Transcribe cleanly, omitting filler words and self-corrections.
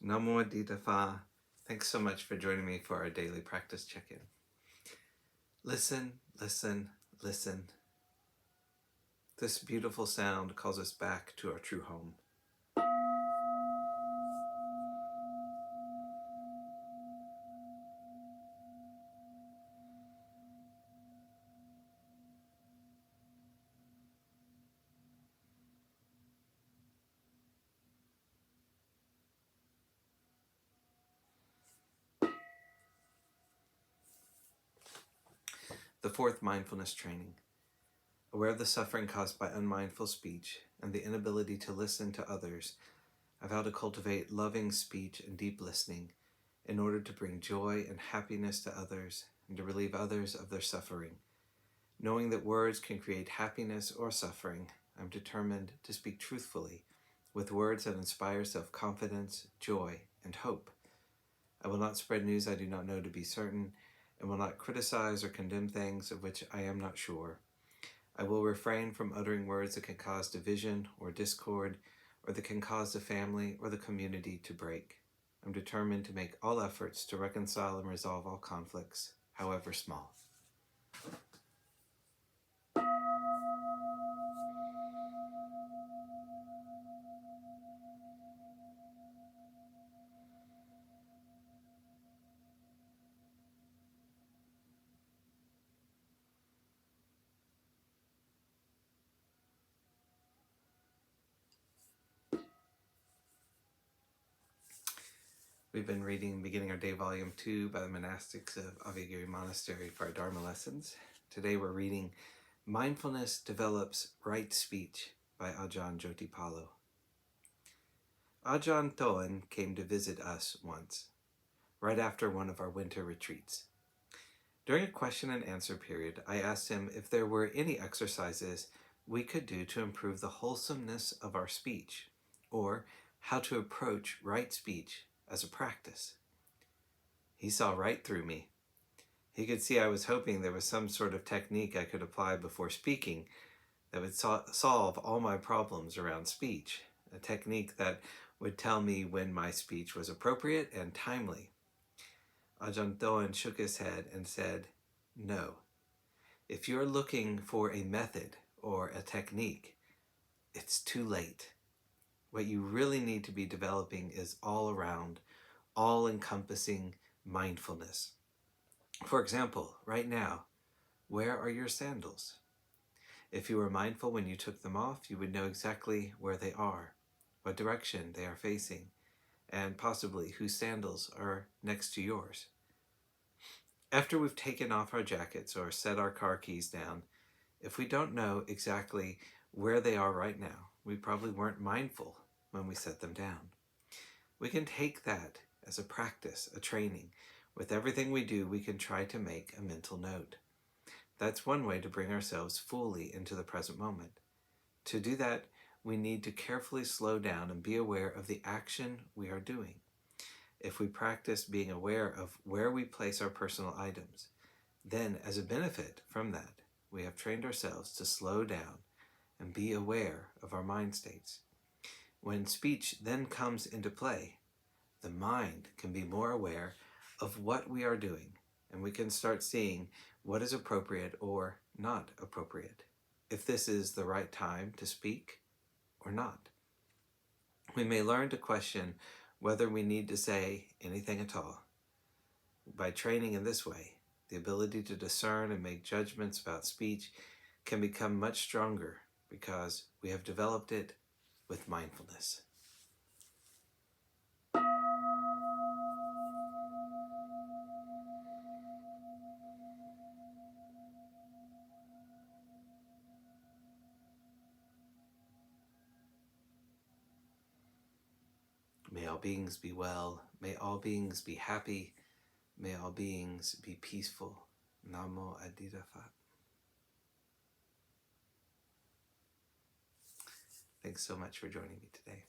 Namo Phat. Thanks so much for joining me for our daily practice check-in. Listen, listen, listen. This beautiful sound calls us back to our true home. The fourth mindfulness training. Aware of the suffering caused by unmindful speech and the inability to listen to others, I vow to cultivate loving speech and deep listening in order to bring joy and happiness to others and to relieve others of their suffering. Knowing that words can create happiness or suffering, I'm determined to speak truthfully with words that inspire self-confidence, joy, and hope. I will not spread news I do not know to be certain, and will not criticize or condemn things of which I am not sure. I will refrain from uttering words that can cause division or discord, or that can cause the family or the community to break. I'm determined to make all efforts to reconcile and resolve all conflicts, however small. We've been reading Beginning Our Day Volume 2 by the monastics of Abhayagiri Monastery for our Dharma lessons. Today we're reading Mindfulness Develops Right Speech by Ajahn Jotipalo. Ajahn Toan came to visit us once, right after one of our winter retreats. During a question and answer period, I asked him if there were any exercises we could do to improve the wholesomeness of our speech, or how to approach right speech as a practice. He saw right through me. He could see I was hoping there was some sort of technique I could apply before speaking that would solve all my problems around speech, a technique that would tell me when my speech was appropriate and timely. Ajahn Toan shook his head and said, "No. If you're looking for a method or a technique, it's too late. What you really need to be developing is all-around, all-encompassing mindfulness. For example, right now, where are your sandals? If you were mindful when you took them off, you would know exactly where they are, what direction they are facing, and possibly whose sandals are next to yours. After we've taken off our jackets or set our car keys down, if we don't know exactly where they are right now, we probably weren't mindful when we set them down. We can take that as a practice, a training. With everything we do, we can try to make a mental note. That's one way to bring ourselves fully into the present moment. To do that, we need to carefully slow down and be aware of the action we are doing. If we practice being aware of where we place our personal items, then as a benefit from that, we have trained ourselves to slow down and be aware of our mind states. When speech then comes into play, the mind can be more aware of what we are doing, and we can start seeing what is appropriate or not appropriate, if this is the right time to speak or not. We may learn to question whether we need to say anything at all. By training in this way, the ability to discern and make judgments about speech can become much stronger because we have developed it with mindfulness. May all beings be well. May all beings be happy. May all beings be peaceful. Namo Phat. Thanks so much for joining me today.